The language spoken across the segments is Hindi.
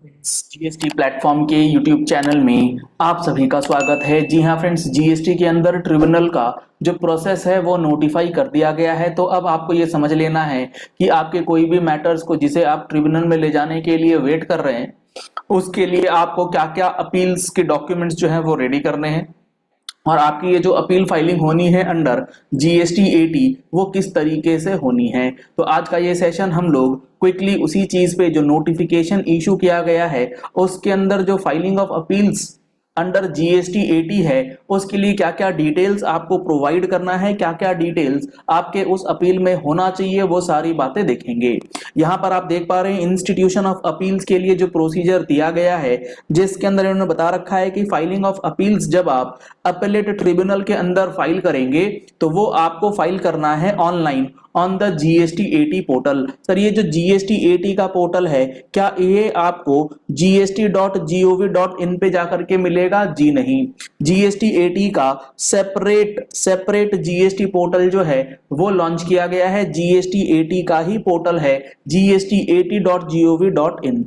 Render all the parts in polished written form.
जीएसटी प्लेटफॉर्म के यूट्यूब चैनल में आप सभी का स्वागत है। जी हाँ फ्रेंड्स, जीएसटी के अंदर ट्रिब्यूनल का जो प्रोसेस है वो नोटिफाई कर दिया गया है। तो अब आपको ये समझ लेना है कि आपके कोई भी मैटर्स को जिसे आप ट्रिब्यूनल में ले जाने के लिए वेट कर रहे हैं, उसके लिए आपको क्या क्या अपील्स के डॉक्यूमेंट्स जो है वो रेडी करने हैं, और आपकी ये जो अपील फाइलिंग होनी है अंडर जीएसटी 80 वो किस तरीके से होनी है। तो आज का ये सेशन हम लोग क्विकली उसी चीज पे जो नोटिफिकेशन इशू किया गया है उसके अंदर जो filing of appeals under GST 80 है उसके लिए क्या क्या डिटेल्स आपको प्रोवाइड करना है, क्या क्या डिटेल्स आपके उस अपील में होना चाहिए, वो सारी बातें देखेंगे। यहाँ पर आप देख पा रहे हैं इंस्टीट्यूशन ऑफ अपील्स के लिए जो प्रोसीजर दिया गया है, जिसके अंदर इन्होंने बता रखा है कि फाइलिंग ऑफ अपील्स जब आप अपीलेट ट्रिब्यूनल के अंदर फाइल करेंगे तो वो आपको फाइल करना है online on the GST 80 portal. Sir ये जो जीएसटी 80 का पोर्टल है क्या ये आपको gst.gov.in पे जाकर के मिलेगा? जी नहीं, जीएसटी 80 का सेपरेट जीएसटी पोर्टल जो है वो लॉन्च किया गया है। जीएसटी 80 का ही पोर्टल है gst80.gov.in।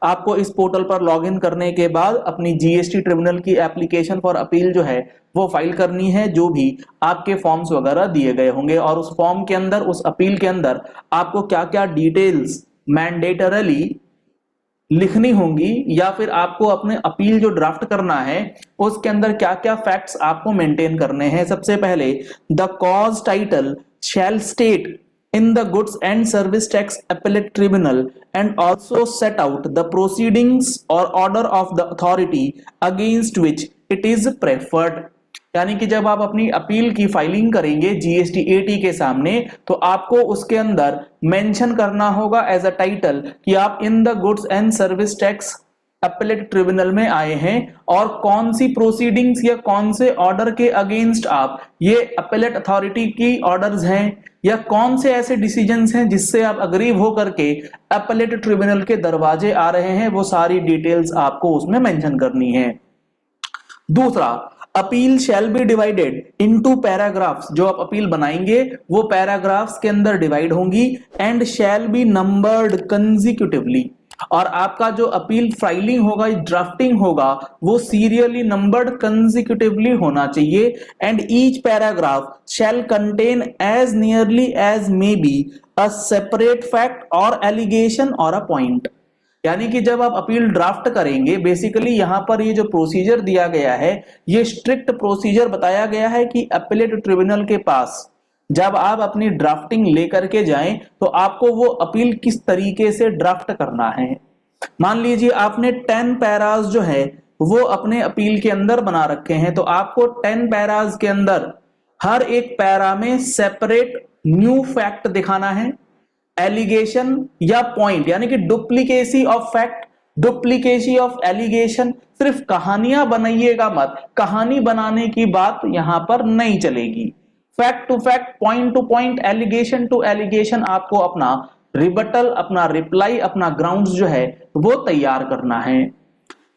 आपको इस पोर्टल पर लॉगिन करने के बाद अपनी जीएसटी ट्रिब्यूनल की एप्लीकेशन फॉर अपील जो है वो फाइल करनी है, जो भी आपके फॉर्म्स वगैरह दिए गए होंगे, और उस फॉर्म के अंदर, उस अपील के अंदर आपको क्या क्या डिटेल्स मैंडेटरली लिखनी होंगी, या फिर आपको अपने अपील जो ड्राफ्ट करना है उसके अंदर क्या क्या फैक्ट्स आपको मेंटेन करने हैं। सबसे पहले the cause title shall state in the goods and service tax appellate tribunal and also set out the proceedings or order of the authority against which it is preferred। यानी कि जब आप अपनी अपील की फाइलिंग करेंगे जीएसटी 80 के सामने तो आपको उसके अंदर मेंशन करना होगा एज अ टाइटल कि आप in the goods and service tax appellate tribunal में आए हैं और कौन सी प्रोसीडिंग्स या कौन से ऑर्डर के अगेंस्ट आप, ये अपीलेट अथॉरिटी की ऑर्डर्स हैं या कौन से ऐसे डिसीजंस हैं जिससे आप अग्रीव होकर के अपीलेट ट्रिब्यूनल के दरवाजे आ रहे हैं, वो सारी डिटेल्स आपको उसमें मेंशन करनी है। दूसरा, appeal shall be divided into paragraphs. जो आप अपील बनाएंगे वो पैराग्राफ्स के अंदर डिवाइड होंगी and shall be numbered consecutively. और आपका जो अपील फाइलिंग होगा, ड्राफ्टिंग होगा, वो सीरियली नंबर्ड कंसेक्यूटिवली होना चाहिए। And each paragraph shall contain as nearly as may be a separate fact or allegation or a point. यानी कि जब आप अपील ड्राफ्ट करेंगे, बेसिकली यहां पर ये जो प्रोसीजर दिया गया है ये स्ट्रिक्ट प्रोसीजर बताया गया है कि अपीलेट ट्रिब्यूनल के पास जब आप अपनी ड्राफ्टिंग लेकर के जाएं तो आपको वो अपील किस तरीके से ड्राफ्ट करना है। मान लीजिए आपने 10 पैराज जो है वो अपने अपील के अंदर बना रखे हैं, तो आपको 10 पैराज के अंदर हर एक पैरा में सेपरेट न्यू फैक्ट दिखाना है, एलिगेशन या पॉइंट, यानी कि duplicacy of fact, duplicacy of allegation. सिर्फ कहानियां बनाइएगा मत, कहानी बनाने की बात यहां पर नहीं चलेगी। Fact to fact, point to point, allegation to allegation आपको अपना रिबटल, अपना रिप्लाई, अपना ग्राउंड्स जो है वो तैयार करना है।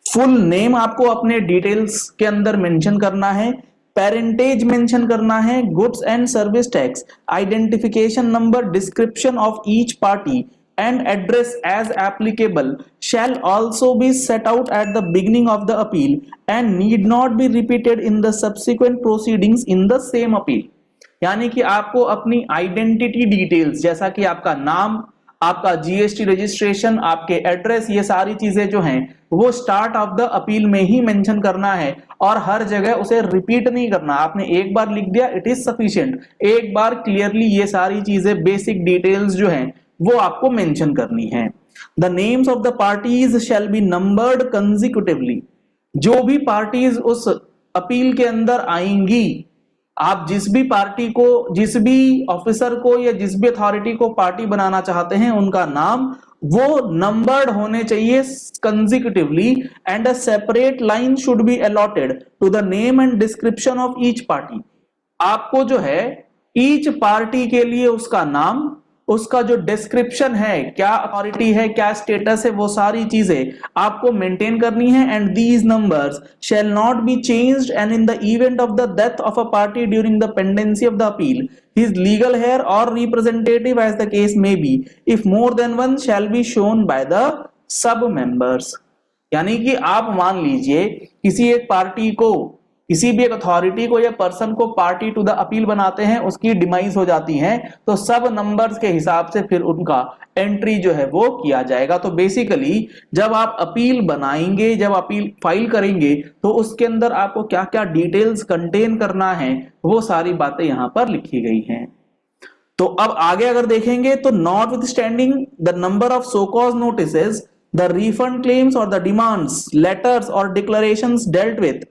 फुल नेम आपको अपने डिटेल्स के अंदर मेंशन करना है, पेरेंटेज मेंशन करना है, goods and service tax, identification number, description of each party and address as applicable shall also be set out at the beginning of the appeal and need not be repeated in the subsequent proceedings in the same appeal। यानी कि आपको अपनी आइडेंटिटी डिटेल्स जैसा कि आपका नाम, आपका जीएसटी रजिस्ट्रेशन, आपके एड्रेस, ये सारी चीजें जो हैं वो स्टार्ट ऑफ द अपील में ही मेंशन करना है और हर जगह उसे रिपीट नहीं करना। आपने एक बार लिख दिया, इट इज सफिशिएंट। एक बार क्लियरली ये सारी चीजें, बेसिक डिटेल्स जो हैं वो आपको मेंशन करनी है। The names of the parties shall be numbered consecutively. जो भी पार्टीज उस अपील के अंदर आएंगी, आप जिस भी पार्टी को, जिस भी ऑफिसर को या जिस भी अथॉरिटी को पार्टी बनाना चाहते हैं उनका नाम वो नंबर्ड होने चाहिए consecutively and a separate line should be allotted to the name and description of each party. आपको जो है ईच पार्टी के लिए उसका नाम, उसका जो डिस्क्रिप्शन है, क्या अथॉरिटी है, क्या स्टेटस है, वो सारी चीजें आपको मेंटेन करनी है। And these numbers shall not be changed and in the event of the death of a party during the pendency of the appeal his legal heir or representative as the case may be, if more than one shall be shown by the सब मेंबर्स। यानी कि आप मान लीजिए किसी एक पार्टी को, किसी भी एक अथॉरिटी को या पर्सन को पार्टी टू द अपील बनाते हैं, उसकी डिमाइज हो जाती है, तो सब नंबर्स के हिसाब से फिर उनका एंट्री जो है वो किया जाएगा। तो बेसिकली जब आप अपील बनाएंगे, जब अपील फाइल करेंगे, तो उसके अंदर आपको क्या क्या डिटेल्स कंटेन करना है वो सारी बातें यहां पर लिखी गई हैं। तो अब आगे अगर देखेंगे तो not with standing the number of show cause notices, the refund claims और द डिमांड्स, लेटर्स और declarations dealt with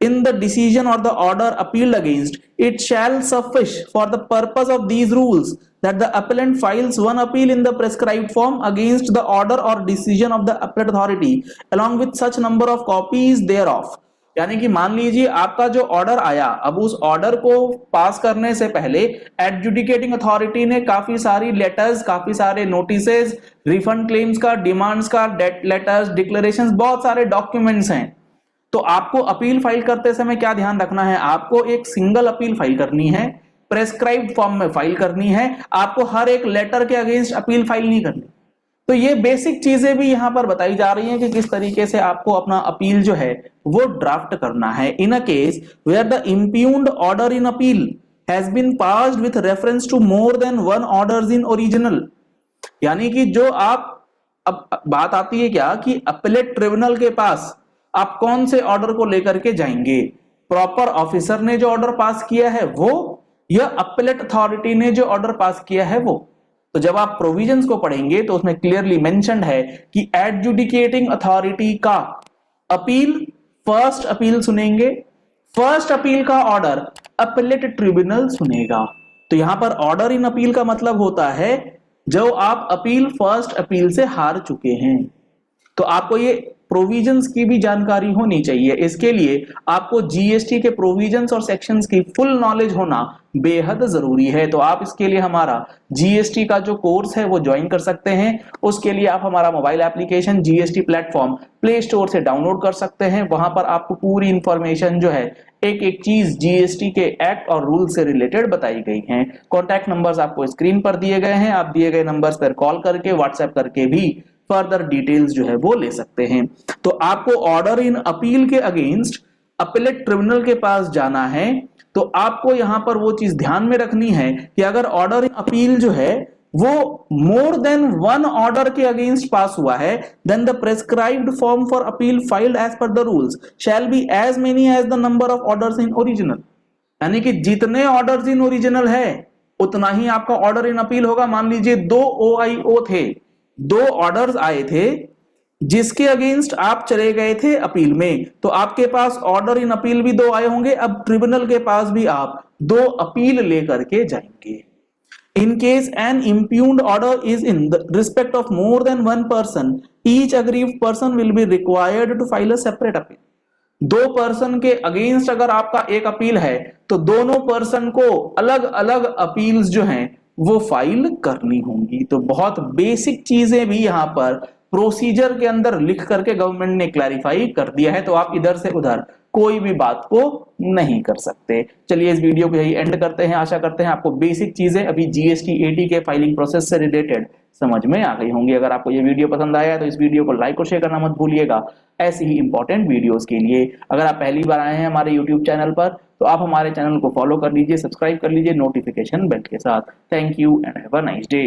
in the decision or the order appealed against, it shall suffice for the purpose of these rules that the appellant files one appeal in the prescribed form against the order or decision of the appellate authority along with such number of copies thereof। यानी कि मान लीजिए आपका जो ऑर्डर आया, अब उस ऑर्डर को पास करने से पहले एडजुडिकेटिंग अथॉरिटी ने काफी सारी लेटर्स, काफी सारे नोटिसेस, रिफंड क्लेम्स का, डिमांड्स का, डेट लेटर्स, डिक्लेरेशंस, बहुत सारे डॉक्यूमेंट्स हैं। तो आपको अपील फाइल करते समय क्या ध्यान रखना है, आपको एक सिंगल अपील फाइल करनी है, प्रेस्क्राइब्ड फॉर्म में फाइल करनी है, आपको हर एक लेटर के अगेंस्ट अपील फाइल नहीं करनी। तो ये बेसिक चीजें भी यहां पर बताई जा रही हैं कि किस तरीके से आपको अपना अपील जो है वो ड्राफ्ट करना है। In a case where the impugned order in appeal has been passed with reference to more than one orders in original, यानी कि जो आप, अब बात आती है क्या कि अपीलेट ट्रिब्यूनल के पास आप कौन से ऑर्डर को लेकर के जाएंगे, प्रॉपर ऑफिसर ने जो ऑर्डर पास किया है वो, या अपीलेट अथॉरिटी ने जो ऑर्डर पास किया है वो। तो जब आप प्रोविजंस को पढ़ेंगे तो उसमें क्लियरली मेंशन्ड है कि एडजुडिकेटिंग अथॉरिटी का अपील, फर्स्ट अपील सुनेंगे, फर्स्ट अपील का ऑर्डर अपीलेट ट्रिब्यूनल सुनेगा। तो यहां पर ऑर्डर इन अपील का मतलब होता है जो आप अपील फर्स्ट अपील से हार चुके हैं। तो आपको ये प्रोविजंस की भी जानकारी होनी चाहिए। इसके लिए आपको जीएसटी के प्रोविजंस और सेक्शंस की फुल नॉलेज होना बेहद जरूरी है। तो आप इसके लिए हमारा जीएसटी का जो कोर्स है वो ज्वाइन कर सकते हैं। उसके लिए आप हमारा mobile application GST platform play store से डाउनलोड कर सकते हैं। वहां पर आपको पूरी इंफॉर्मेशन जो है, एक एक चीज जीएसटी के एक्ट और रूल से रिलेटेड बताई गई हैं। कॉन्टैक्ट नंबर्स आपको स्क्रीन पर दिए गए हैं, आप दिए गए नंबर्स पर कॉल करके, व्हाट्सएप करके भी फर्दर डिटेल्स जो है वो ले सकते हैं। तो आपको ऑर्डर इन अपील के अगेंस्ट अपीलेट ट्रिब्यूनल के पास जाना है, तो आपको यहां पर वो चीज ध्यान में रखनी है कि अगर ऑर्डर इन अपील जो है वो मोर देन वन ऑर्डर के अगेंस्ट पास हुआ है, then the prescribed form for appeal filed as per the rules shall be as many as the number of orders in original. यानी कि जितने ऑर्डर्स इन ओरिजिनल है उतना ही आपका ऑर्डर इन अपील होगा। मान लीजिए 2 OIO थे, 2 ऑर्डर्स आए थे जिसके अगेंस्ट आप चले गए थे अपील में, तो आपके पास ऑर्डर इन अपील भी 2 आए होंगे। अब ट्रिब्यूनल के पास भी आप 2 अपील लेकर के जाएंगे। In case an impugned order is in the respect of more than one person, each aggrieved person will be required to file a separate appeal। 2 person के अगेंस्ट अगर आपका एक अपील है तो दोनों पर्सन को अलग अलग अपील्स जो हैं वो फाइल करनी होंगी। तो बहुत बेसिक चीजें भी यहां पर प्रोसीजर के अंदर लिख करके गवर्नमेंट ने क्लैरिफाई कर दिया है, तो आप इधर से उधर कोई भी बात को नहीं कर सकते। चलिए इस वीडियो को यही एंड करते हैं। आशा करते हैं आपको बेसिक चीजें अभी जीएसटी 80 के फाइलिंग प्रोसेस से रिलेटेड समझ में आ गई होंगी। अगर आपको ये वीडियो पसंद आया तो इस वीडियो को लाइक और शेयर करना मत भूलिएगा ऐसी ही इंपॉर्टेंट वीडियोस के लिए। अगर आप पहली बार आए हैं हमारे यूट्यूब चैनल पर तो आप हमारे चैनल को फॉलो कर लीजिए, सब्सक्राइब कर लीजिए नोटिफिकेशन बेल के साथ। Thank you and have a nice day.